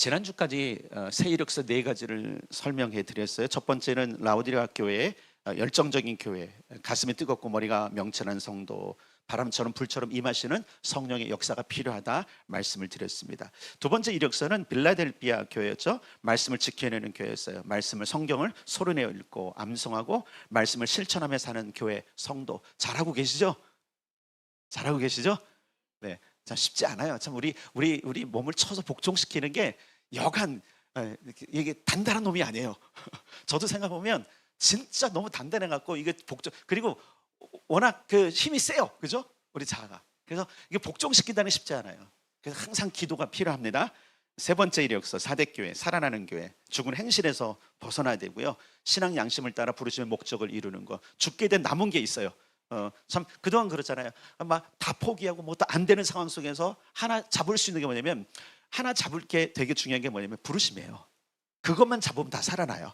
지난주까지 새 이력서 네 가지를 설명해 드렸어요. 첫 번째는 라우디게아 교회의 열정적인 교회, 가슴이 뜨겁고 머리가 명철한 성도, 바람처럼 불처럼 임하시는 성령의 역사가 필요하다 말씀을 드렸습니다. 두 번째 이력서는 빌라델비아 교회였죠. 말씀을 지켜내는 교회였어요. 말씀을, 성경을 소리내어 읽고 암송하고 말씀을 실천하며 사는 교회 성도. 잘하고 계시죠? 잘하고 계시죠? 네, 참 쉽지 않아요. 참 우리 몸을 쳐서 복종시키는 게 여간 이게 단단한 놈이 아니에요. 저도 생각해 보면 진짜 너무 단단해 갖고 이게 복종, 그리고 워낙 그 힘이 세요, 그죠? 우리 자아가. 그래서 이게 복종시킨다는 게 쉽지 않아요. 그래서 항상 기도가 필요합니다. 세 번째 이력서 사대교회, 살아나는 교회, 죽은 행실에서 벗어나야 되고요. 신앙 양심을 따라 부르심의 목적을 이루는 거. 죽게 된 남은 게 있어요. 참 그동안 그렇잖아요. 막 다 포기하고 뭐 또 안 되는 상황 속에서 하나 잡을 수 있는 게 뭐냐면, 하나 잡을 게 되게 중요한 게 뭐냐면 부르심이에요. 그것만 잡으면 다 살아나요.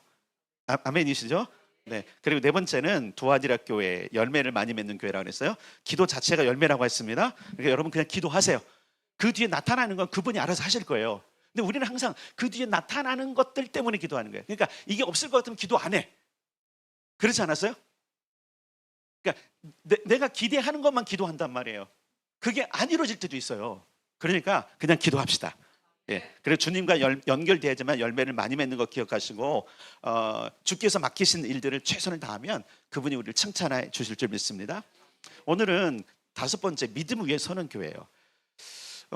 아멘이시죠? 네. 그리고 네 번째는 두아디라 교회, 열매를 많이 맺는 교회라고 그랬어요. 기도 자체가 열매라고 했습니다. 그러니까 여러분 그냥 기도하세요. 그 뒤에 나타나는 건 그분이 알아서 하실 거예요. 근데 우리는 항상 그 뒤에 나타나는 것들 때문에 기도하는 거예요. 그러니까 이게 없을 것 같으면 기도 안 해. 그렇지 않았어요? 그러니까 내가 기대하는 것만 기도한단 말이에요. 그게 안 이루어질 때도 있어요. 그러니까 그냥 기도합시다. 예, 그리고 주님과 연결돼야지만 열매를 많이 맺는 거 기억하시고, 주께서 맡기신 일들을 최선을 다하면 그분이 우리를 칭찬해 주실 줄 믿습니다. 오늘은 다섯 번째, 믿음 위에 서는 교회예요.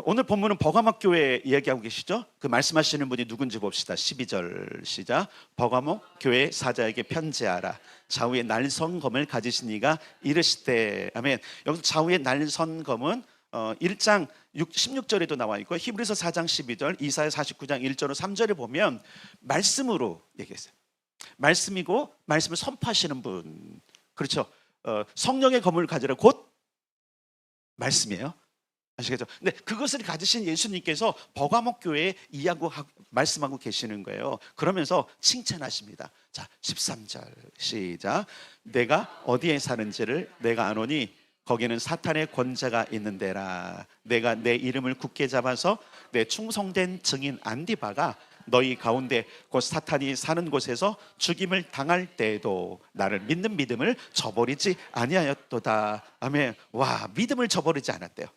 오늘 본문은 버가목 교회 이야기하고 계시죠? 그 말씀하시는 분이 누군지 봅시다. 12절 시작. 버가목 교회 사자에게 편지하라. 좌우에 날선검을 가지신 이가 이르시되. 아멘. 여기서 좌우에 날선검은 1장 16절에도 나와 있고, 히브리서 4장 12절, 이사야 49장 1절로 3절에 보면 말씀으로 얘기했어요. 말씀이고 말씀을 선포하시는 분, 그렇죠? 성령의 검을 가지라, 곧 말씀이에요. 아시겠죠? 근데 그것을 가지신 예수님께서 버가목 교회에 말씀하고 계시는 거예요. 그러면서 칭찬하십니다. 자, 13절 시작. 내가 어디에 사는지를 내가 아노니 거기는 사탄의 권세가 있는 데라. 내가 내 이름을 굳게 잡아서 내 충성된 증인 안디바가 너희 가운데 곧 사탄이 사는 곳에서 죽임을 당할 때에도 나를 믿는 믿음을 저버리지 아니하였도다. 아멘. 와, 믿음을 저버리지 않았대요.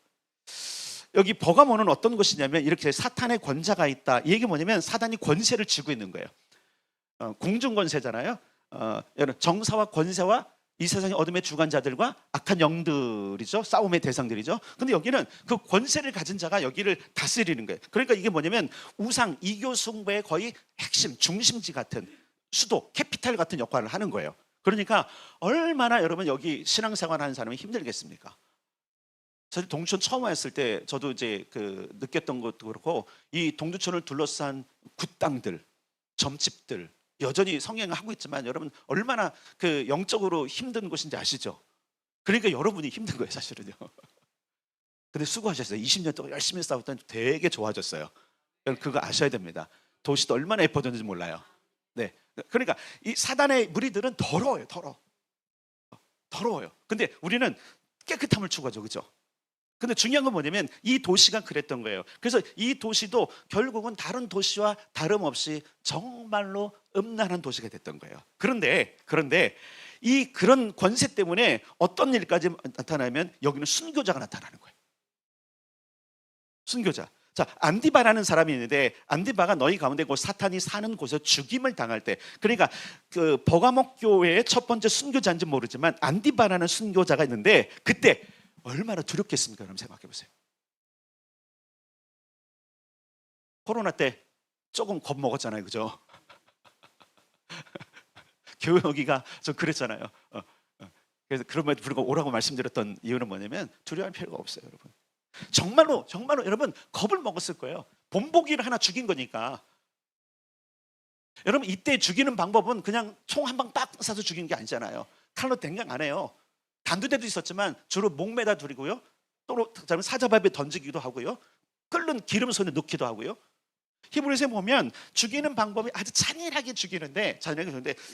여기 버가모는 어떤 곳이냐면, 이렇게 사탄의 권세가 있다. 이 얘기 뭐냐면 사탄이 권세를 쥐고 있는 거예요. 공중 권세잖아요. 정사와 권세와 이 세상의 어둠의 주관자들과 악한 영들이죠. 싸움의 대상들이죠. 근데 여기는 그 권세를 가진 자가 여기를 다스리는 거예요. 그러니까 이게 뭐냐면 우상, 이교 숭배의 거의 핵심, 중심지 같은, 수도, 캐피탈 같은 역할을 하는 거예요. 그러니까 얼마나 여러분 여기 신앙생활 하는 사람이 힘들겠습니까? 사실 동두천 처음 왔을 때 저도 이제 느꼈던 것도 그렇고, 이 동두천을 둘러싼 굿당들, 점집들, 여전히 성행을 하고 있지만 여러분 얼마나 영적으로 힘든 곳인지 아시죠? 그러니까 여러분이 힘든 거예요, 사실은요. 근데 수고하셨어요. 20년 동안 열심히 싸웠더니 되게 좋아졌어요. 여러분 그거 아셔야 됩니다. 도시도 얼마나 예뻐졌는지 몰라요. 네, 그러니까 이 사단의 무리들은 더러워요. 근데 우리는 깨끗함을 추구하죠, 그죠? 근데 중요한 건 뭐냐면 이 도시가 그랬던 거예요. 그래서 이 도시도 결국은 다른 도시와 다름없이 정말로 음란한 도시가 됐던 거예요. 그런데 그런 권세 때문에 어떤 일까지 나타나면 여기는 순교자가 나타나는 거예요. 순교자. 자, 안디바라는 사람이 있는데, 안디바가 너희 가운데 곧 사탄이 사는 곳에서 죽임을 당할 때, 그러니까 버가목 교회의 첫 번째 순교자인지 모르지만 안디바라는 순교자가 있는데, 그때 얼마나 두렵겠습니까? 여러분 생각해 보세요. 코로나 때 조금 겁먹었잖아요, 그죠? 교회 오기가 좀 그랬잖아요. 그래서 그럼에도 불구하고 오라고 말씀드렸던 이유는 뭐냐면, 두려워할 필요가 없어요, 여러분. 정말로 여러분 겁을 먹었을 거예요. 본보기를 하나 죽인 거니까. 여러분 이때 죽이는 방법은 그냥 총 한 방 빡 쏴서 죽이는 게 아니잖아요. 칼로 댕강 안 해요. 단두대도 있었지만 주로 목매다 두리고요, 또 사자밥에 던지기도 하고요, 끓는 기름 손에 넣기도 하고요. 히브리서에 보면 죽이는 방법이 아주 잔인하게 죽이는데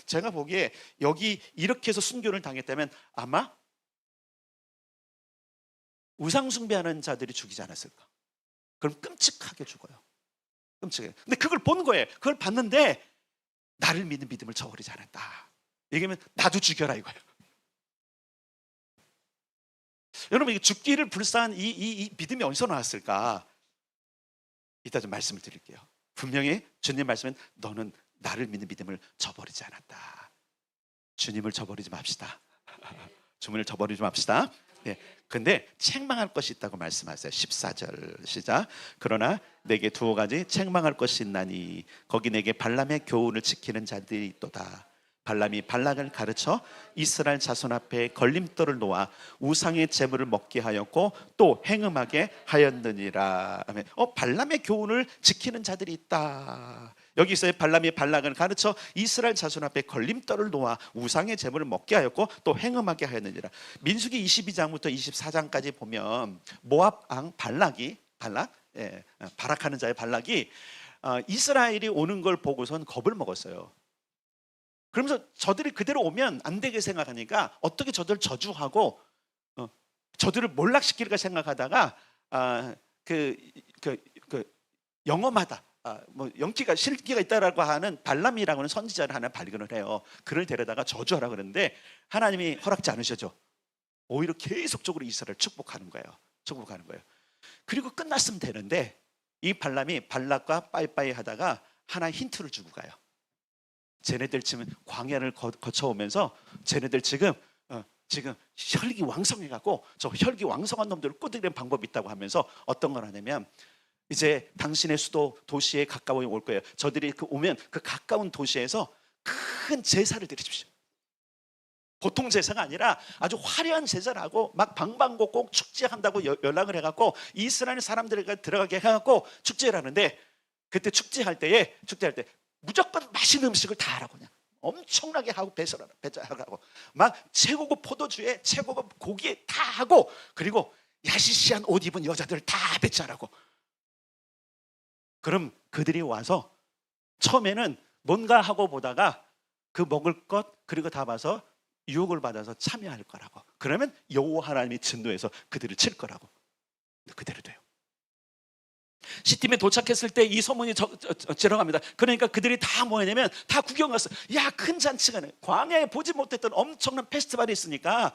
제가 보기에 여기 이렇게 해서 순교를 당했다면 아마 우상 숭배하는 자들이 죽이지 않았을까? 그럼 끔찍하게 죽어요. 끔찍해요. 근데 그걸 본 거예요. 그걸 봤는데 나를 믿는 믿음을 저버리지 않았다. 얘기하면 나도 죽여라 이거예요. 여러분, 이게 죽기를 불사한 이 믿음이 어디서 나왔을까? 이따 좀 말씀을 드릴게요. 분명히 주님 말씀은 너는 나를 믿는 믿음을 저버리지 않았다. 주님을 저버리지 맙시다. 주님을 저버리지 맙시다. 네. 근데 책망할 것이 있다고 말씀하세요. 14절 시작. 그러나 내게 두어 가지 책망할 것이 있나니 거기 내게 발람의 교훈을 지키는 자들이 있도다. 발람이 발락을 가르쳐 이스라엘 자손 앞에 걸림돌을 놓아 우상의 제물을 먹게 하였고 또 행음하게 하였느니라. 발람의 교훈을 지키는 자들이 있다. 여기서 발람이 발락을 가르쳐 이스라엘 자손 앞에 걸림돌을 놓아 우상의 제물을 먹게 하였고 또 행음하게 하였느니라. 민수기 22장부터 24장까지 보면 모압 왕 발락하는 자의 발락이 이스라엘이 오는 걸 보고선 겁을 먹었어요. 그러면서 저들이 그대로 오면 안 되게 생각하니까 어떻게 저들을 저주하고 저들을 몰락시킬까 생각하다가 영험하다, 뭐 영기가 실기가 있다라고 하는 발람이라고 하는 선지자를 하나 발견을 해요. 그를 데려다가 저주하라 그러는데 하나님이 허락지 않으셔죠. 오히려 계속적으로 이스라엘을 축복하는 거예요. 그리고 끝났으면 되는데 이 발람이 발락과 빠이빠이 하다가 하나 힌트를 주고 가요. 쟤네들 지금 광야를 거쳐오면서 쟤네들 지금 혈기 왕성해갖고 저 혈기 왕성한 놈들을 꾸드리는 방법이 있다고 하면서 어떤 걸 하냐면 이제 당신의 수도 도시에 가까이 올 거예요. 저들이 오면 그 가까운 도시에서 큰 제사를 드리십시오. 보통 제사가 아니라 아주 화려한 제사를 하고 막 방방곡곡 축제한다고 연락을 해갖고 이스라엘 사람들을 들어가게 해갖고 축제를 하는데 그때 축제할 때 무조건 맛있는 음식을 다 하라고 그냥 엄청나게 하고 배설하고 막 최고급 포도주에 최고급 고기에 다 하고 그리고 야시시한 옷 입은 여자들 다 배치하라고. 그럼 그들이 와서 처음에는 뭔가 하고 보다가 그 먹을 것 그리고 다 봐서 유혹을 받아서 참여할 거라고. 그러면 여호와 하나님이 진노해서 그들을 칠 거라고. 그대로 돼요. 시팀에 도착했을 때 이 소문이 지나갑니다. 그러니까 그들이 다 뭐냐면 다 구경 갔어. 야, 큰 잔치가 네. 광야에 보지 못했던 엄청난 페스티벌이 있으니까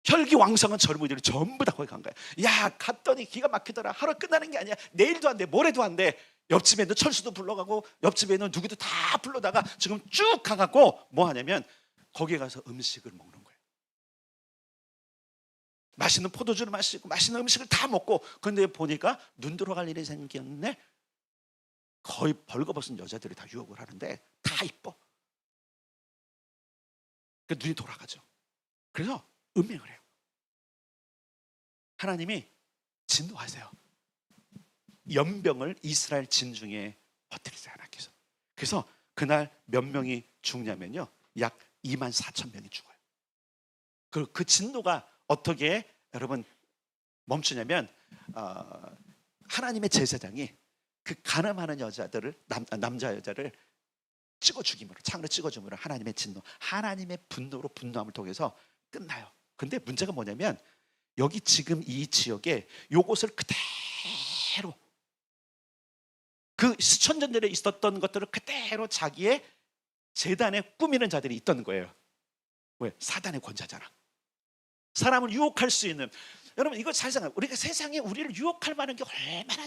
혈기왕성한 젊은이들이 전부 다 거기 간 거야. 야, 갔더니 기가 막히더라. 하루 끝나는 게 아니야. 내일도 안 돼, 모레도 안 돼. 옆집에 있는 철수도 불러가고 옆집에 있는 누구도 다 불러다가 지금 쭉 가갖고 뭐 하냐면 거기에 가서 음식을 먹는 거예요. 맛있는 포도주를 마시고 맛있는 음식을 다 먹고 근데 보니까 눈 들어갈 일이 생겼네. 거의 벌거벗은 여자들이 다 유혹을 하는데 다 이뻐. 그 눈이 돌아가죠. 그래서 음행을 해요. 하나님이 진노하세요. 연병을 이스라엘 진중에 퍼뜨리지 않았겠어. 그래서 그날 몇 명이 죽냐면요, 약 24,000명이 죽어요. 그 진노가 어떻게 여러분 멈추냐면 하나님의 제사장이 그 간음하는 여자들을 남자 여자를 찍어 죽임으로, 창으로 찍어 죽임으로 하나님의 진노, 하나님의 분노로 분노함을 통해서 끝나요. 근데 문제가 뭐냐면 여기 지금 이 지역에 요것을 그대로 그 수천 년 전에 있었던 것들을 그대로 자기의 제단에 꾸미는 자들이 있던 거예요. 왜? 사단의 권자잖아. 사람을 유혹할 수 있는. 여러분 이거 잘 생각해요. 우리가 세상에 우리를 유혹할 만한 게 얼마나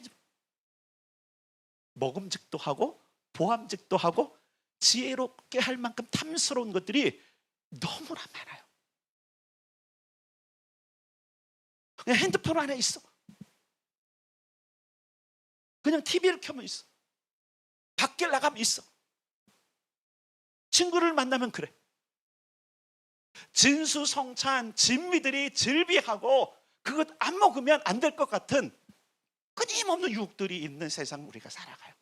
먹음직도 하고 보암직도 하고 지혜롭게 할 만큼 탐스러운 것들이 너무나 많아요. 그냥 핸드폰 안에 있어. 그냥 TV를 켜면 있어. 밖에 나가면 있어. 친구를 만나면 그래. 진수성찬 진미들이 즐비하고 그것 안 먹으면 안 될 것 같은 끊임없는 유혹들이 있는 세상 우리가 살아가요.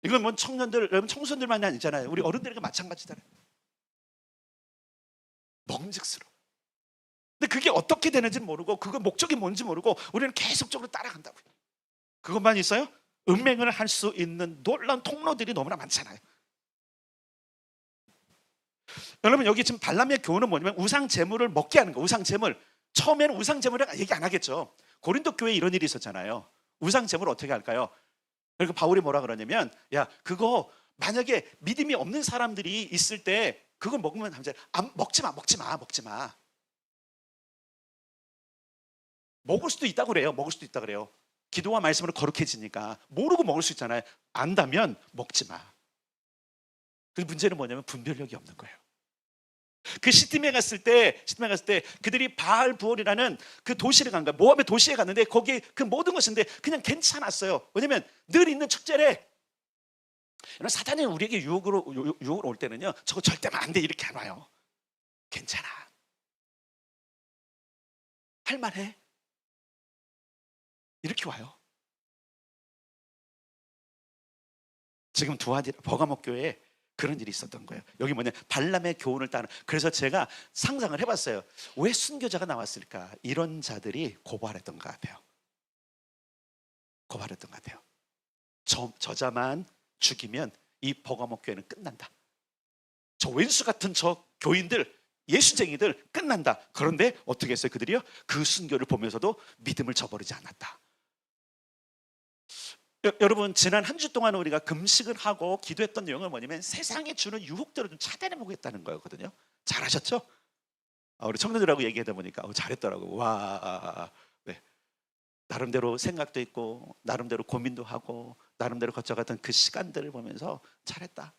이건 뭐 청년들, 청소년들만이 아니잖아요. 우리 어른들과 마찬가지잖아요. 먹음직스러워. 근데 그게 어떻게 되는지 모르고 그거 목적이 뭔지 모르고 우리는 계속적으로 따라간다고요. 그것만 있어요? 음행을 할 수 있는 놀라운 통로들이 너무나 많잖아요. 여러분 여기 지금 발람의 교훈은 뭐냐면 우상 제물을 먹게 하는 거. 우상 제물. 처음에는 우상 제물을 얘기 안 하겠죠. 고린도 교회에 이런 일이 있었잖아요. 우상 제물을 어떻게 할까요? 그리고 바울이 뭐라 그러냐면, 야, 그거 만약에 믿음이 없는 사람들이 있을 때 그걸 먹으면 먹지 마, 먹지 마, 먹지 마. 먹을 수도 있다고 그래요. 먹을 수도 있다 그래요. 기도와 말씀으로 거룩해지니까. 모르고 먹을 수 있잖아요. 안다면 먹지 마. 그 문제는 뭐냐면 분별력이 없는 거예요. 그 시팀에 갔을 때 그들이 바알 부올이라는 그 도시를 간 거예요. 모압의 도시에 갔는데 거기 그 모든 것인데 그냥 괜찮았어요. 왜냐면 늘 있는 축제래. 사단이 우리에게 유혹으로 올 때는요, 저거 절대 안 돼 이렇게 안 와요. 괜찮아, 할만해, 이렇게 와요. 지금 버가목 교회에 그런 일이 있었던 거예요. 여기 뭐냐, 발람의 교훈을 따르는. 그래서 제가 상상을 해봤어요. 왜 순교자가 나왔을까? 이런 자들이 고발했던 것 같아요. 고발했던 것 같아요. 저자만 죽이면 이 버가목 교회는 끝난다. 저 왼수 같은 저 교인들, 예수쟁이들 끝난다. 그런데 어떻게 했어요? 그들이요, 그 순교를 보면서도 믿음을 저버리지 않았다. 여러분, 지난 한 주 동안 우리가 금식을 하고 기도했던 내용은 뭐냐면 세상에 주는 유혹들을 좀 차단해 보겠다는 거였거든요. 잘하셨죠? 우리 청년들하고 얘기하다 보니까 잘했더라고. 와, 네. 나름대로 생각도 있고 나름대로 고민도 하고 나름대로 거쳐갔던 그 시간들을 보면서 잘했다.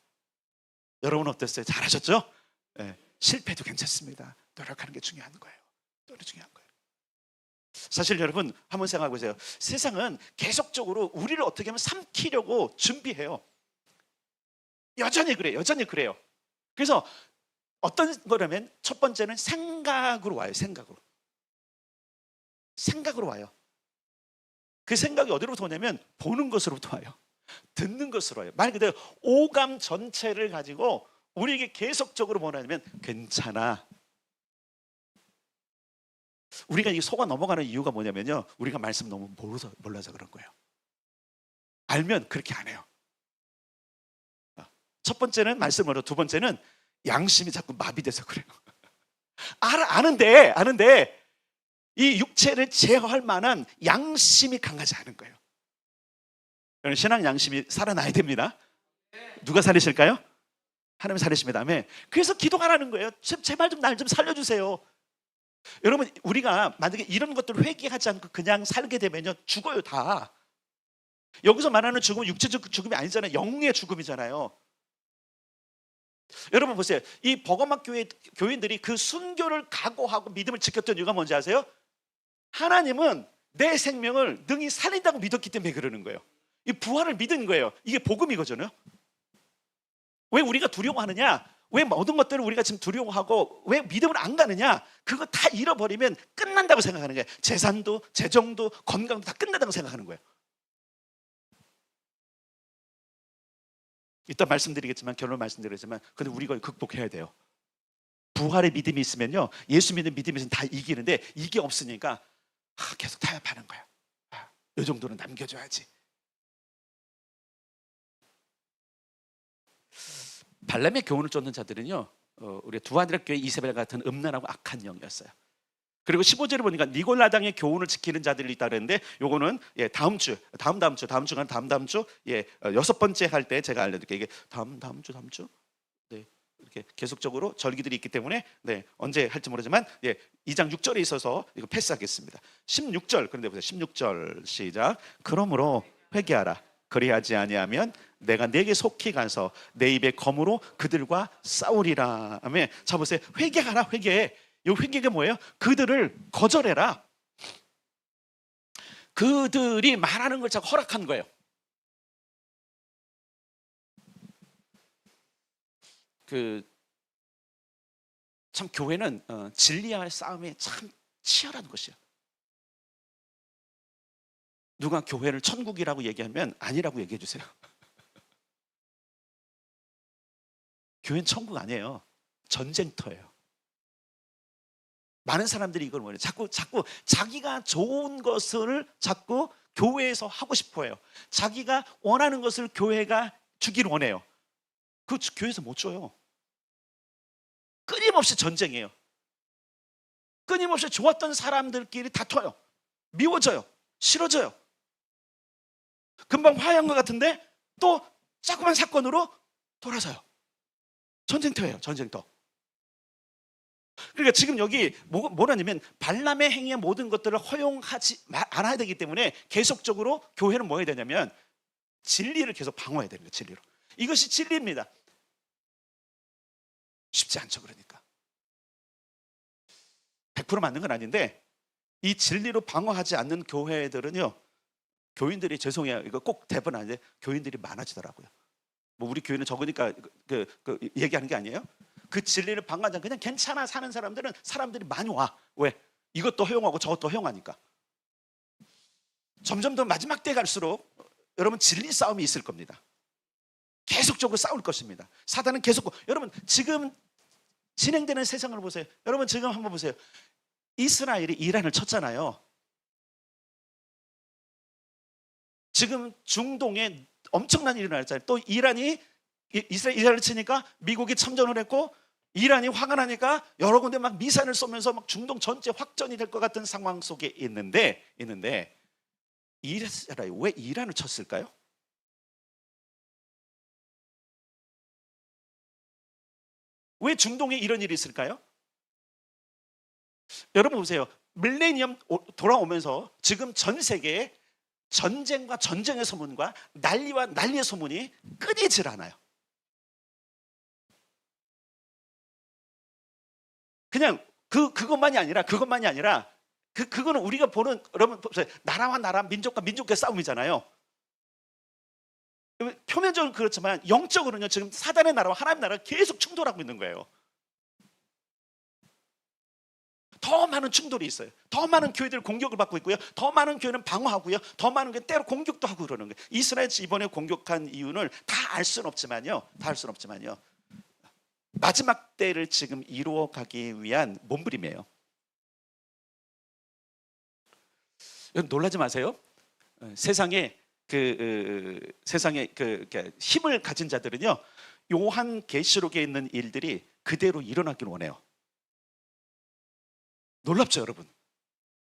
여러분 어땠어요? 잘하셨죠? 네. 실패도 괜찮습니다. 노력하는 게 중요한 거예요. 노력 중요한 거예요. 사실 여러분 한번 생각해 보세요. 세상은 계속적으로 우리를 어떻게 하면 삼키려고 준비해요. 여전히 그래요. 여전히 그래요. 그래서 어떤 거라면 첫 번째는 생각으로 와요. 생각으로 와요. 그 생각이 어디로부터 오냐면 보는 것으로부터 와요. 듣는 것으로 와요. 말 그대로 오감 전체를 가지고 우리에게 계속적으로 뭐냐면 괜찮아. 우리가 이 속아 넘어가는 이유가 뭐냐면요, 우리가 말씀 너무 몰라서 그런 거예요. 알면 그렇게 안 해요. 첫 번째는 말씀으로, 두 번째는 양심이 자꾸 마비돼서 그래요. 아는데 이 육체를 제어할 만한 양심이 강하지 않은 거예요. 신앙 양심이 살아나야 됩니다. 누가 살리실까요? 하나님 살리십니다. 아멘. 그래서 기도가 하라는 거예요. 제발 좀 날 좀 살려주세요. 여러분, 우리가 만약에 이런 것들을 회개하지 않고 그냥 살게 되면요, 죽어요. 다. 여기서 말하는 죽음은 육체적 죽음이 아니잖아요. 영의 죽음이잖아요. 여러분 보세요. 이 버가막 교회 교인들이 그 순교를 각오하고 믿음을 지켰던 이유가 뭔지 아세요? 하나님은 내 생명을 능히 살린다고 믿었기 때문에 그러는 거예요. 이 부활을 믿은 거예요. 이게 복음이거든요. 왜 우리가 두려워하느냐? 왜 모든 것들을 우리가 지금 두려워하고 왜 믿음을 안 가느냐? 그거 다 잃어버리면 끝난다고 생각하는 거예요. 재산도, 재정도, 건강도 다 끝난다고 생각하는 거예요. 이따 말씀드리겠지만, 결론 말씀드리겠지만, 근데 우리가 이걸 극복해야 돼요. 부활의 믿음이 있으면요, 예수 믿는 믿음이 있으면 다 이기는데 이게 없으니까 계속 타협하는 거야. 이 정도는 남겨줘야지. 발람의 교훈을 쫓는 자들은요, 우리 두아드라 교회 이세벨 같은 음란하고 악한 영이었어요. 그리고 15절에 보니까 니골라당의 교훈을 지키는 자들이 있다 그랬는데, 요거는 다음 주, 여섯 번째 할 때 제가 알려드릴게요. 이게 다음 주, 네, 이렇게 계속적으로 절기들이 있기 때문에 언제 할지 모르지만 2장 6절에 있어서 이거 패스하겠습니다. 16절, 그런데 보세요. 16절 시작. 그러므로 회개하라. 그리하지 아니하면 내가 네게 속히 가서 내 입의 검으로 그들과 싸우리라. 아멘. 자 보세요. 회개하라. 회개해. 이 회개가 뭐예요? 그들을 거절해라. 그들이 말하는 걸 자꾸 허락한 거예요. 참 교회는 진리와의 싸움이 참 치열한 것이에요. 누가 교회를 천국이라고 얘기하면 아니라고 얘기해 주세요. 교회는 천국 아니에요. 전쟁터예요. 많은 사람들이 이걸 원해요. 자꾸 자기가 좋은 것을 자꾸 교회에서 하고 싶어해요. 자기가 원하는 것을 교회가 주기를 원해요. 그 교회에서 못 줘요. 끊임없이 전쟁이에요. 끊임없이 좋았던 사람들끼리 다퉈요. 미워져요. 싫어져요. 금방 화해한 것 같은데 또 자꾸만 사건으로 돌아서요. 전쟁터예요. 전쟁터. 그러니까 지금 여기 뭐라냐면 발람의 행위의 모든 것들을 허용하지 않아야 되기 때문에 계속적으로 교회는 뭐 해야 되냐면 진리를 계속 방어해야 됩니다. 진리로. 이것이 진리입니다. 쉽지 않죠. 그러니까 100% 맞는 건 아닌데 이 진리로 방어하지 않는 교회들은요, 교인들이, 죄송해요, 이거 꼭 대본 아닌데 교인들이 많아지더라고요. 뭐 우리 교회는 적으니까 얘기하는 게 아니에요. 그 진리를 방어하지 않고 그냥 괜찮아 사는 사람들은 사람들이 많이 와. 왜? 이것도 허용하고 저것도 허용하니까. 점점 더 마지막 때 갈수록 여러분 진리 싸움이 있을 겁니다. 계속적으로 싸울 것입니다. 사단은 계속. 여러분 지금 진행되는 세상을 보세요. 여러분 지금 한번 보세요. 이스라엘이 이란을 쳤잖아요. 지금 중동에 엄청난 일이 일어났잖아요. 또 이란이 이스라엘을 치니까 미국이 참전을 했고, 이란이 화가 나니까 여러 군데 막 미사일을 쏘면서 막 중동 전체 확전이 될 것 같은 상황 속에 있는데 이스라엘 왜 이란을 쳤을까요? 왜 중동에 이런 일이 있을까요? 여러분 보세요. 밀레니엄 돌아오면서 지금 전 세계에 전쟁과 전쟁의 소문과 난리와 난리의 소문이 끊이질 않아요. 그냥 그것만이 아니라 그거는 우리가 보는, 여러분 보세요. 나라와 나라, 민족과 민족의 싸움이잖아요. 표면적으로는 그렇지만 영적으로는요, 지금 사단의 나라와 하나님의 나라가 계속 충돌하고 있는 거예요. 더 많은 충돌이 있어요. 더 많은 교회들 공격을 받고 있고요. 더 많은 교회는 방어하고요. 더 많은 게 때로 공격도 하고 그러는 거예요. 이스라엘 이번에 공격한 이유는 다 알 수는 없지만요. 마지막 때를 지금 이루어가기 위한 몸부림이에요. 놀라지 마세요. 세상에 힘을 가진 자들은요, 요한 계시록에 있는 일들이 그대로 일어나기를 원해요. 놀랍죠, 여러분?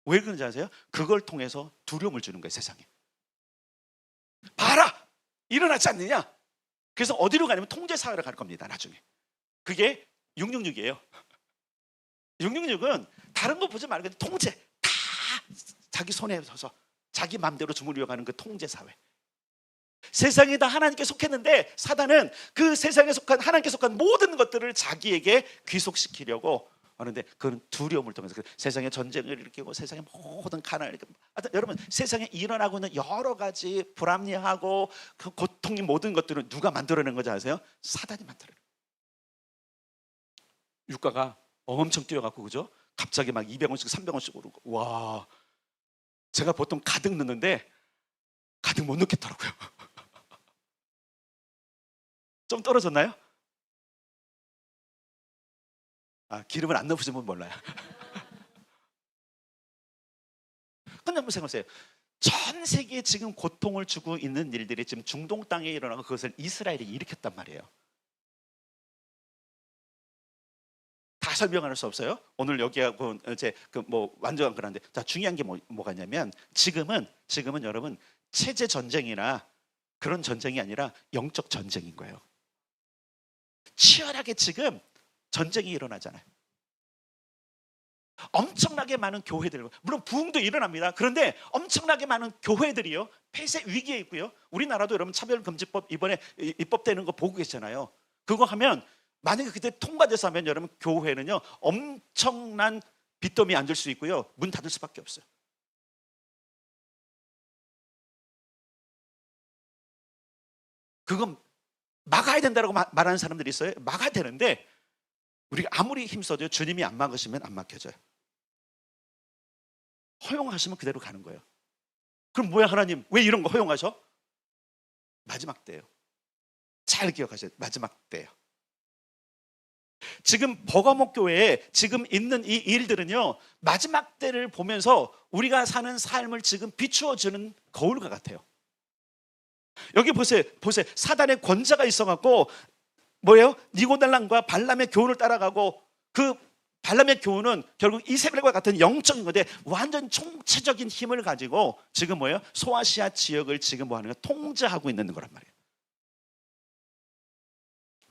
왜 그런지 아세요? 그걸 통해서 두려움을 주는 거예요, 세상에. 봐라! 일어나지 않느냐? 그래서 어디로 가냐면 통제사회로 갈 겁니다, 나중에. 그게 666이에요. 666은 다른 거 보지 말고 통제, 다 자기 손에 서서 자기 마음대로 주무려고 하는 그 통제사회. 세상이 다 하나님께 속했는데 사단은 그 세상에 속한, 하나님께 속한 모든 것들을 자기에게 귀속시키려고 하는데, 그건 두려움을 통해서 세상에 전쟁을 일으키고 세상에 모든 가난을 일으키고, 여러분 세상에 일어나고 있는 여러 가지 불합리하고 그 고통이 모든 것들은 누가 만들어낸 거지 아세요? 사단이 만들어낸 거예요. 유가가 엄청 뛰어갖고, 그죠? 갑자기 막 200원씩 300원씩 오르고, 와, 제가 보통 가득 넣는데 가득 못 넣겠더라고요. 좀 떨어졌나요? 기름을 안 넣으시면 몰라요. 근데 한번 생각하세요. 전 세계에 지금 고통을 주고 있는 일들이 지금 중동 땅에 일어나고 그것을 이스라엘이 일으켰단 말이에요. 다 설명할 수 없어요. 오늘 여기하고 이제 완전한 그런데, 자, 중요한 게 뭐가 있냐면 지금은 여러분 체제 전쟁이나 그런 전쟁이 아니라 영적 전쟁인 거예요. 치열하게 지금 전쟁이 일어나잖아요. 엄청나게 많은 교회들, 물론 부흥도 일어납니다. 그런데 엄청나게 많은 교회들이요, 폐쇄 위기에 있고요. 우리나라도 여러분 차별금지법 이번에 입법되는 거 보고 계시잖아요. 그거 하면, 만약에 그때 통과돼서 하면 여러분 교회는요 엄청난 빚더미 앉을 수 있고요, 문 닫을 수밖에 없어요. 그건 막아야 된다고 말하는 사람들이 있어요. 막아야 되는데 우리가 아무리 힘써도 주님이 안 막으시면 안 막혀져요. 허용하시면 그대로 가는 거예요. 그럼 뭐야, 하나님 왜 이런 거 허용하셔? 마지막 때예요. 잘 기억하세요. 마지막 때예요. 지금 버가목 교회에 지금 있는 이 일들은요, 마지막 때를 보면서 우리가 사는 삶을 지금 비추어주는 거울과 같아요. 여기 보세요. 사단의 권자가 있어갖고 뭐예요? 니고달람과 발람의 교훈을 따라가고 그 발람의 교훈은 결국 이세벨과 같은 영적인 건데 완전 총체적인 힘을 가지고 지금 뭐예요? 소아시아 지역을 지금 뭐 하는 거 통제하고 있는 거란 말이에요.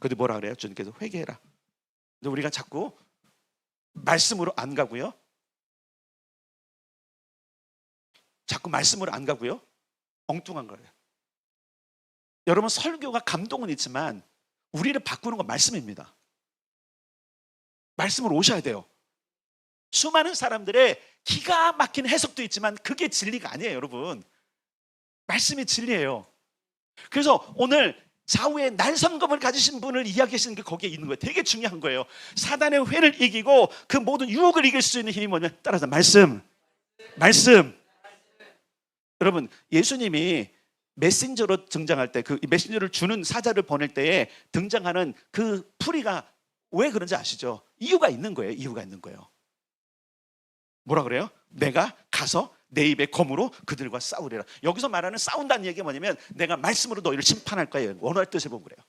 근데 뭐라 그래요? 주님께서 회개해라. 근데 우리가 자꾸 말씀으로 안 가고요. 자꾸 말씀으로 안 가고요. 엉뚱한 거예요. 여러분, 설교가 감동은 있지만 우리를 바꾸는 건 말씀입니다. 말씀으로 오셔야 돼요. 수많은 사람들의 기가 막힌 해석도 있지만 그게 진리가 아니에요, 여러분. 말씀이 진리예요. 그래서 오늘 좌우에 날선검을 가지신 분을 이야기하시는 게 거기에 있는 거예요. 되게 중요한 거예요. 사단의 회를 이기고 그 모든 유혹을 이길 수 있는 힘이 뭐냐면 따라서 말씀. 여러분, 예수님이 메신저로 등장할 때, 그 메신저를 주는 사자를 보낼 때에 등장하는 그 풀이가 왜 그런지 아시죠? 이유가 있는 거예요. 이유가 있는 거예요. 뭐라 그래요? 내가 가서 내 입의 검으로 그들과 싸우리라. 여기서 말하는 싸운다는 얘기가 뭐냐면 내가 말씀으로 너희를 심판할 거예요. 원어의 뜻을 보면 그래요.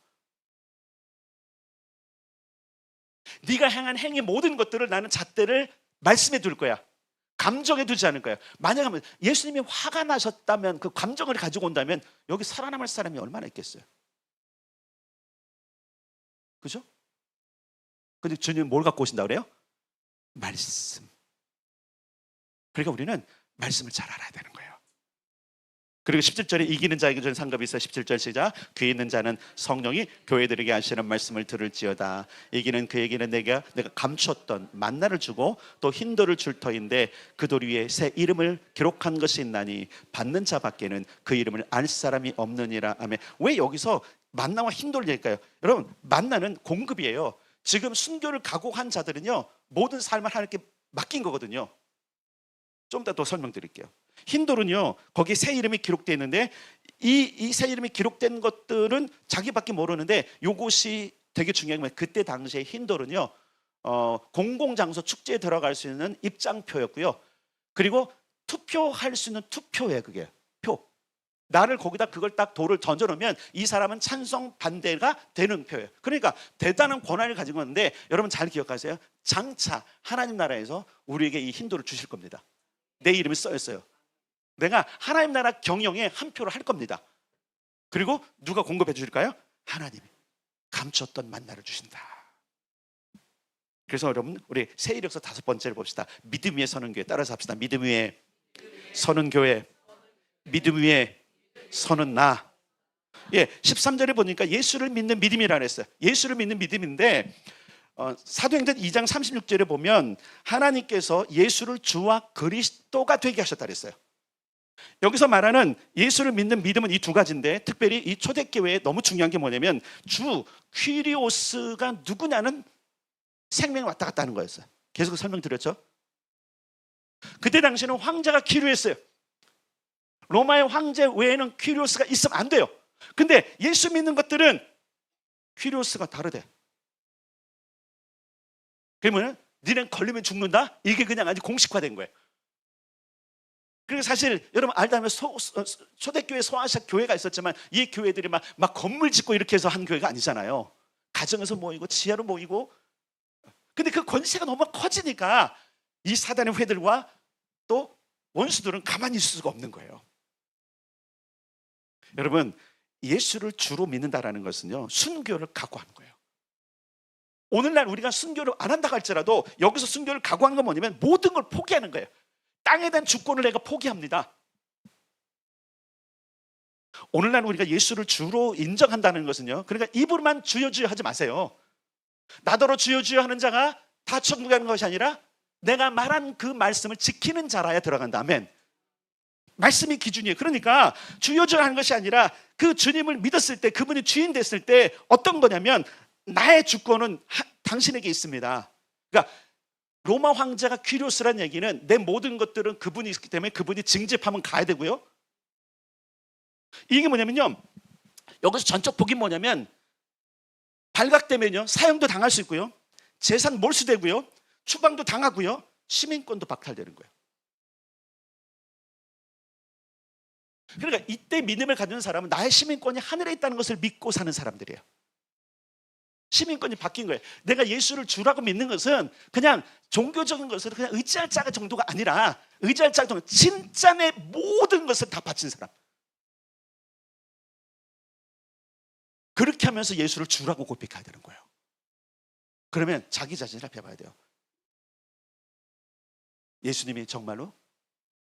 네가 행한 행위 모든 것들을 나는 잣대를 말씀에 둘 거야. 감정에 두지 않을 거야. 만약에 예수님이 화가 나셨다면, 그 감정을 가지고 온다면 여기 살아남을 사람이 얼마나 있겠어요? 그죠? 근데 주님은 뭘 갖고 오신다고 그래요? 말씀. 그러니까 우리는 말씀을 잘 알아야 되는 거예요. 그리고 17절에 이기는 자에게 주는 상급이 있어요. 17절 시작. 귀 있는 자는 성령이 교회들에게 하시는 말씀을 들을지어다. 이기는 그에게는 내가 감췄던 만나를 주고 또 흰돌을 줄 터인데 그 돌 위에 새 이름을 기록한 것이 있나니 받는 자밖에는 그 이름을 알 사람이 없느니라. 아멘. 왜 여기서 만나와 흰돌 얘기할까요? 여러분, 만나는 공급이에요. 지금 순교를 각오한 자들은요, 모든 삶을 하나님께 맡긴 거거든요. 좀 더 설명드릴게요. 흰돌은요, 거기 새 이름이 기록되어 있는데 이 새 이름이 기록된 것들은 자기밖에 모르는데 요것이 되게 중요한 거예요. 그때 당시에 흰돌은요, 공공장소 축제에 들어갈 수 있는 입장표였고요. 그리고 투표할 수 있는 투표예요. 그게 표. 나를 거기다 그걸 딱 돌을 던져놓으면 이 사람은 찬성 반대가 되는 표예요. 그러니까 대단한 권한을 가지고 있는데 여러분 잘 기억하세요. 장차 하나님 나라에서 우리에게 이 흰돌을 주실 겁니다. 내 이름이 써있어요. 내가 하나님 나라 경영에 한 표를 할 겁니다. 그리고 누가 공급해 주실까요? 하나님이 감췄던 만나를 주신다. 그래서 여러분, 우리 새 이력서 5번째를 봅시다. 믿음 위에 서는 교회. 따라서 합시다. 믿음 위에 서는 교회. 믿음 위에 서는 나. 예, 13절에 보니까 예수를 믿는 믿음이라 그랬어요. 예수를 믿는 믿음인데 사도행전 2장 36절에 보면 하나님께서 예수를 주와 그리스도가 되게 하셨다 그랬어요. 여기서 말하는 예수를 믿는 믿음은 이 두 가지인데 특별히 이 초대교회에 너무 중요한 게 뭐냐면 주 퀴리오스가 누구냐는 생명이 왔다 갔다 하는 거였어요. 계속 설명드렸죠. 그때 당시에는 황제가 퀴리오스였어요. 로마의 황제 외에는 퀴리오스가 있으면 안 돼요. 근데 예수 믿는 것들은 퀴리오스가 다르대. 그러면 니는 걸리면 죽는다? 이게 그냥 아주 공식화된 거예요. 그리고 사실 여러분 알다면 초대교회 소아시아 교회가 있었지만 이 교회들이 막 건물 짓고 이렇게 해서 한 교회가 아니잖아요. 가정에서 모이고 지하로 모이고. 근데 그 권세가 너무 커지니까 이 사단의 회들과 또 원수들은 가만히 있을 수가 없는 거예요. 여러분, 예수를 주로 믿는다라는 것은요, 순교를 각오하는 거예요. 오늘날 우리가 순교를 안 한다고 할지라도 여기서 순교를 각오하는 건 뭐냐면 모든 걸 포기하는 거예요. 땅에 대한 주권을 내가 포기합니다. 오늘날 우리가 예수를 주로 인정한다는 것은요, 그러니까 입으로만 주여 주여 하지 마세요. 나더러 주여 주여 하는 자가 다 천국에 가는 것이 아니라 내가 말한 그 말씀을 지키는 자라야 들어간다. 아멘. 말씀이 기준이에요. 그러니까 주여 주여 하는 것이 아니라 그 주님을 믿었을 때, 그분이 주인 됐을 때 어떤 거냐면 나의 주권은 당신에게 있습니다. 그러니까 로마 황제가 퀴리오스라는 얘기는 내 모든 것들은 그분이 있기 때문에 그분이 징집하면 가야 되고요. 이게 뭐냐면요, 여기서 전적 복이 뭐냐면 발각되면요 사형도 당할 수 있고요, 재산 몰수되고요, 추방도 당하고요, 시민권도 박탈되는 거예요. 그러니까 이때 믿음을 가지는 사람은 나의 시민권이 하늘에 있다는 것을 믿고 사는 사람들이에요. 시민권이 바뀐 거예요. 내가 예수를 주라고 믿는 것은 그냥 종교적인 것으로 그냥 의지할 자가 정도가 아니라 의지할 자가 정도, 진짜 내 모든 것을 다 바친 사람. 그렇게 하면서 예수를 주라고 고백해야 되는 거예요. 그러면 자기 자신을 앞에 봐야 돼요. 예수님이 정말로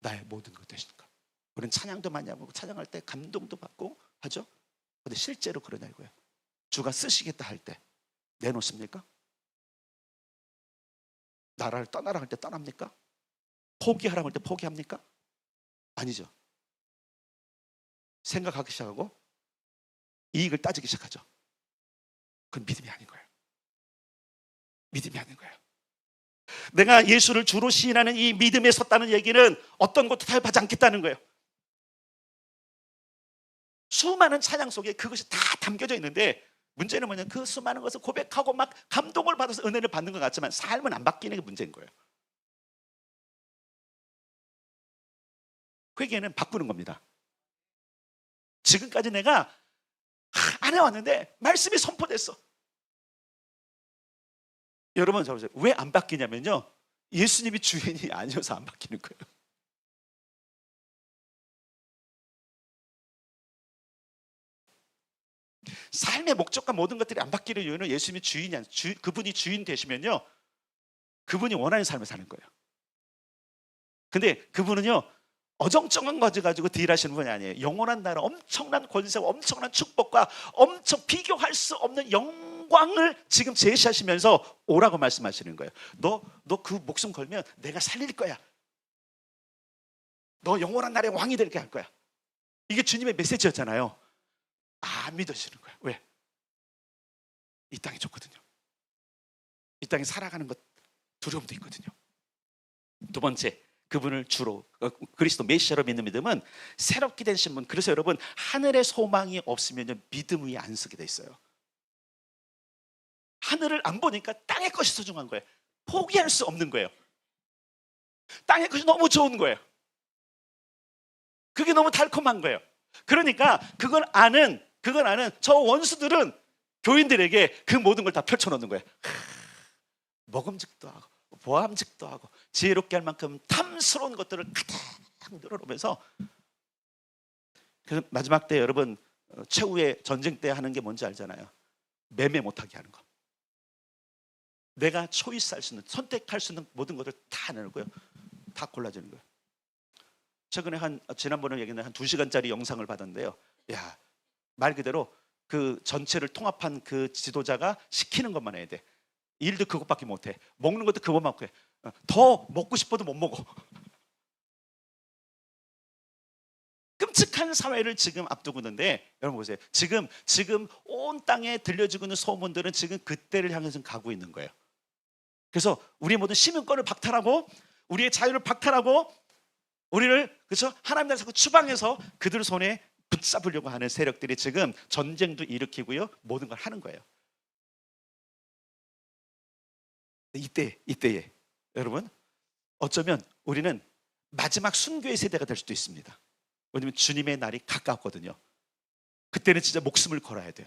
나의 모든 것 되십니까? 우리는 찬양도 많이 하고 찬양할 때 감동도 받고 하죠. 근데 실제로 그러냐 이거예요. 주가 쓰시겠다 할 때 내놓습니까? 나라를 떠나라 할 때 떠납니까? 포기하라고 할 때 포기합니까? 아니죠. 생각하기 시작하고 이익을 따지기 시작하죠. 그건 믿음이 아닌 거예요. 믿음이 아닌 거예요. 내가 예수를 주로 시인하는 이 믿음에 섰다는 얘기는 어떤 것도 타협하지 않겠다는 거예요. 수많은 찬양 속에 그것이 다 담겨져 있는데 문제는 뭐냐면 그 수많은 것을 고백하고 막 감동을 받아서 은혜를 받는 것 같지만 삶은 안 바뀌는 게 문제인 거예요. 회개는 바꾸는 겁니다. 지금까지 내가 안 해왔는데 말씀이 선포됐어. 여러분 잡으세요. 왜 안 바뀌냐면요, 예수님이 주인이 아니어서 안 바뀌는 거예요. 삶의 목적과 모든 것들이 안 바뀌는 이유는 예수님이 주인이 아니에요. 그분이 주인 되시면요, 그분이 원하는 삶을 사는 거예요. 근데 그분은요, 어정쩡한 것을 가지고 딜하시는 분이 아니에요. 영원한 나라, 엄청난 권세와 엄청난 축복과 엄청 비교할 수 없는 영광을 지금 제시하시면서 오라고 말씀하시는 거예요. 너 그 목숨 걸면 내가 살릴 거야. 너 영원한 나라의 왕이 되게 할 거야. 이게 주님의 메시지였잖아요. 안 믿어지는 거예요. 왜? 이 땅이 좋거든요. 이 땅에 살아가는 것 두려움도 있거든요. 두 번째, 그분을 주로 그리스도 메시아로 믿는 믿음은 새롭게 된 신분. 그래서 여러분, 하늘의 소망이 없으면 믿음 위에 안 서게 돼 있어요. 하늘을 안 보니까 땅의 것이 소중한 거예요. 포기할 수 없는 거예요. 땅의 것이 너무 좋은 거예요. 그게 너무 달콤한 거예요. 그러니까 그걸 아는 저 원수들은 교인들에게 그 모든 걸 다 펼쳐놓는 거예요. 먹음직도 하고 보암직도 하고 지혜롭게 할 만큼 탐스러운 것들을 가득 늘어놓으면서, 그래서 마지막 때 여러분 최후의 전쟁 때 하는 게 뭔지 알잖아요. 매매 못하게 하는 거. 내가 초이스할 수 있는, 선택할 수 있는 모든 것을 다 내놓고요, 다 골라주는 거예요. 최근에 지난번에 얘기한 한 2시간짜리 영상을 받았는데요. 야, 말 그대로 그 전체를 통합한 그 지도자가 시키는 것만 해야 돼. 일도 그것밖에 못해. 먹는 것도 그것만큼 해. 더 먹고 싶어도 못 먹어. 끔찍한 사회를 지금 앞두고 있는데, 여러분 보세요. 지금 온 땅에 들려지고 있는 소문들은 지금 그때를 향해서 가고 있는 거예요. 그래서 우리의 모든 시민권을 박탈하고 우리의 자유를 박탈하고 우리를, 그렇죠? 하나님 나라 자꾸 추방해서 그들 손에 붙잡으려고 하는 세력들이 지금 전쟁도 일으키고요, 모든 걸 하는 거예요. 이때에 여러분, 어쩌면 우리는 마지막 순교의 세대가 될 수도 있습니다. 왜냐하면 주님의 날이 가까웠거든요. 그때는 진짜 목숨을 걸어야 돼요.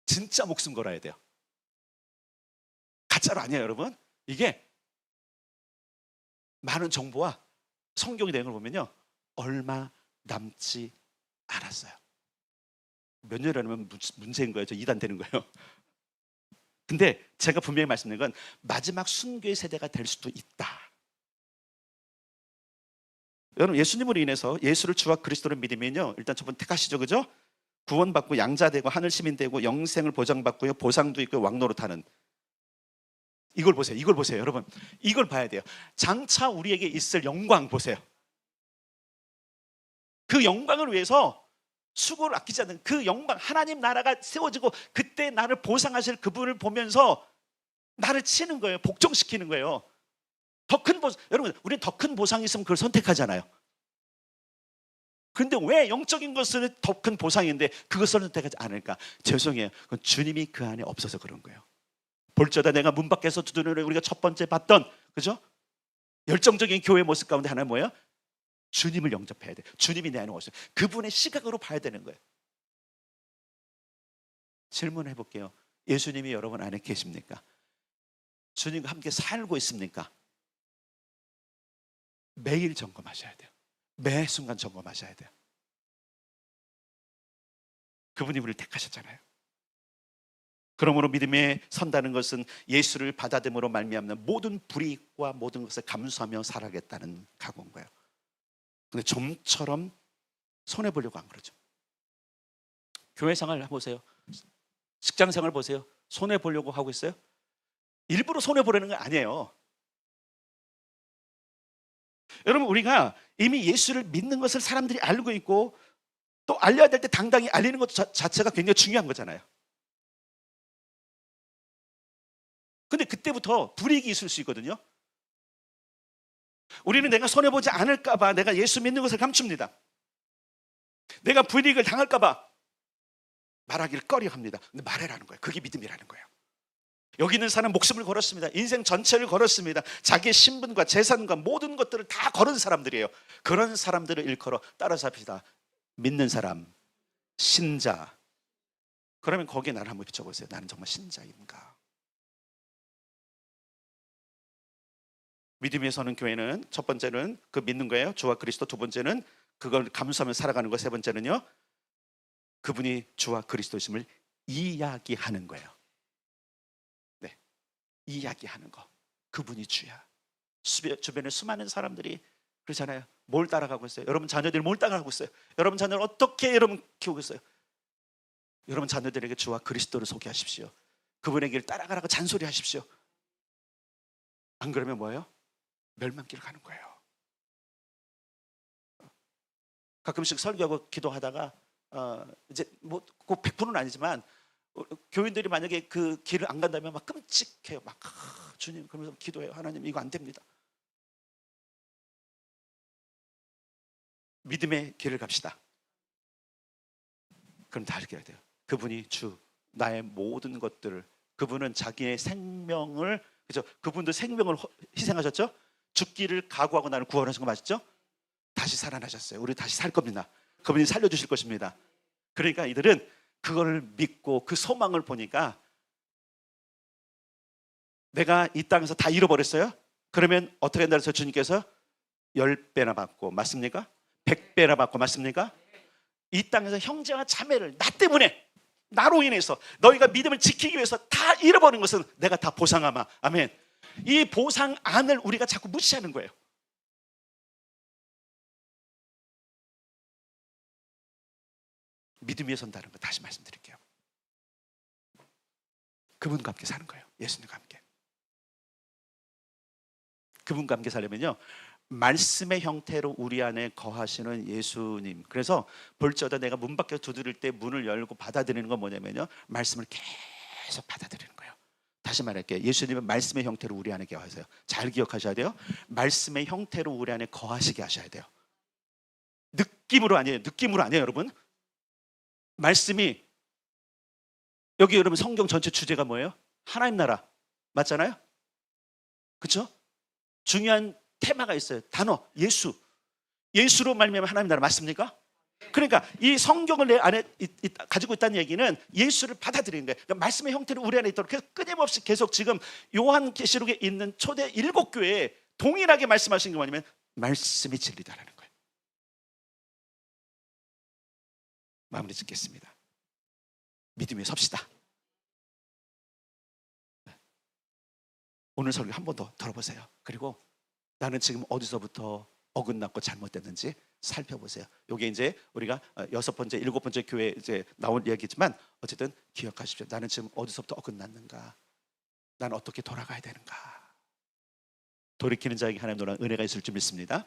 진짜 목숨 걸어야 돼요. 가짜로 아니에요, 여러분. 이게 많은 정보와 성경의 내용을 보면요, 얼마 남지 않았어요. 몇 년이라면 문제인 거예요. 저 이단 되는 거예요. 근데 제가 분명히 말씀드린 건 마지막 순교의 세대가 될 수도 있다. 여러분, 예수님으로 인해서 예수를 주와 그리스도를 믿으면요, 일단 첫 번째 택하시죠, 그죠? 구원받고 양자되고 하늘 시민 되고 영생을 보장받고요, 보상도 있고 왕노릇하는. 이걸 보세요, 여러분. 이걸 봐야 돼요. 장차 우리에게 있을 영광 보세요. 그 영광을 위해서 수고를 아끼지 않는 그 영광, 하나님 나라가 세워지고 그때 나를 보상하실 그분을 보면서 나를 치는 거예요. 복종시키는 거예요. 더 큰 보상, 여러분, 우리는 더 큰 보상이 있으면 그걸 선택하잖아요. 그런데 왜 영적인 것은 더 큰 보상인데 그것을 선택하지 않을까? 죄송해요. 그건 주님이 그 안에 없어서 그런 거예요. 볼저다 내가 문 밖에서 두드리는, 우리가 첫 번째 봤던, 그죠? 열정적인 교회 모습 가운데 하나는 뭐예요? 주님을 영접해야 돼. 주님이 내 안에 오셔요. 그분의 시각으로 봐야 되는 거예요. 질문해 볼게요. 예수님이 여러분 안에 계십니까? 주님과 함께 살고 있습니까? 매일 점검하셔야 돼요. 매 순간 점검하셔야 돼요. 그분이 우리를 택하셨잖아요. 그러므로 믿음에 선다는 것은 예수를 받아들임으로 말미암는 모든 불이익과 모든 것을 감수하며 살아가겠다는 각오인 거예요. 근데 좀처럼 손해보려고 안 그러죠. 교회 생활 해보세요. 직장 생활 보세요. 손해보려고 하고 있어요? 일부러 손해보려는 건 아니에요. 여러분, 우리가 이미 예수를 믿는 것을 사람들이 알고 있고 또 알려야 될 때 당당히 알리는 것 자체가 굉장히 중요한 거잖아요. 근데 그때부터 불이익이 있을 수 있거든요. 우리는 내가 손해보지 않을까 봐 내가 예수 믿는 것을 감춥니다. 내가 불이익을 당할까 봐 말하기를 꺼려합니다. 근데 말해라는 거예요. 그게 믿음이라는 거예요. 여기 있는 사람 목숨을 걸었습니다. 인생 전체를 걸었습니다. 자기의 신분과 재산과 모든 것들을 다 걸은 사람들이에요. 그런 사람들을 일컬어 따라서 합시다. 믿는 사람, 신자. 그러면 거기에 나를 한번 비춰보세요. 나는 정말 신자인가? 믿음에 서는 교회는 첫 번째는 그 믿는 거예요. 주와 그리스도. 두 번째는 그걸 감수하며 살아가는 거. 세 번째는요, 그분이 주와 그리스도심을 이야기하는 거예요. 네, 이야기하는 거. 그분이 주야. 주변에 수많은 사람들이 그렇잖아요. 뭘 따라가고 있어요? 여러분 자녀들이 뭘 따라가고 있어요? 여러분 자녀를 어떻게 여러분 키우고 있어요? 여러분 자녀들에게 주와 그리스도를 소개하십시오. 그분의 길을 따라가라고 잔소리하십시오. 안 그러면 뭐예요? 멸망길 가는 거예요. 가끔씩 설교하고 기도하다가 이제 뭐 꼭 100%는 아니지만 교인들이 만약에 그 길을 안 간다면 막 끔찍해요. 막 주님 그러면서 기도해요. 하나님 이거 안 됩니다. 믿음의 길을 갑시다. 그럼 다 이렇게 해야 돼요. 그분이 주, 나의 모든 것들을, 그분은 자기의 생명을, 그죠? 그분도 생명을 희생하셨죠? 죽기를 각오하고 나를 구원하신 거 맞죠? 다시 살아나셨어요. 우리 다시 살 겁니다. 그분이 살려주실 것입니다. 그러니까 이들은 그걸 믿고 그 소망을 보니까 내가 이 땅에서 다 잃어버렸어요? 그러면 어떻게 한다 해서 주님께서 10배나 받고, 맞습니까? 100배나 받고, 맞습니까? 이 땅에서 형제와 자매를 나 때문에, 나로 인해서 너희가 믿음을 지키기 위해서 다 잃어버린 것은 내가 다 보상하마. 아멘. 이 보상안을 우리가 자꾸 무시하는 거예요. 믿음 위에 선다는 거 다시 말씀드릴게요. 그분과 함께 사는 거예요. 예수님과 함께. 그분과 함께 살려면요, 말씀의 형태로 우리 안에 거하시는 예수님. 그래서 볼지어다 내가 문 밖에 두드릴 때 문을 열고 받아들이는 건 뭐냐면요, 말씀을 계속 받아들이는 거예요. 다시 말할게요. 예수님은 말씀의 형태로 우리 안에 거하세요. 잘 기억하셔야 돼요. 말씀의 형태로 우리 안에 거하시게 하셔야 돼요. 느낌으로 아니에요. 느낌으로 아니에요, 여러분. 말씀이, 여기 여러분 성경 전체 주제가 뭐예요? 하나님 나라. 맞잖아요? 그렇죠? 중요한 테마가 있어요. 단어, 예수. 예수로 말미암아 하나님 나라. 맞습니까? 그러니까 이 성경을 내 안에 가지고 있다는 얘기는 예수를 받아들이는 거예요. 그러니까 말씀의 형태로 우리 안에 있도록 계속 끊임없이 계속 지금 요한계시록에 있는 초대 7교회에 동일하게 말씀하신 게 뭐냐면 말씀이 진리다라는 거예요. 마무리 짓겠습니다. 믿음에 섭시다. 오늘 설교 한 번 더 들어보세요. 그리고 나는 지금 어디서부터 어긋났고 잘못됐는지 살펴보세요. 이게 이제 우리가 6번째, 7번째 교회 이제 나온 이야기지만 어쨌든 기억하십시오. 나는 지금 어디서부터 어긋났는가? 나는 어떻게 돌아가야 되는가? 돌이키는 자에게 하나님 노란 은혜가 있을 줄 믿습니다.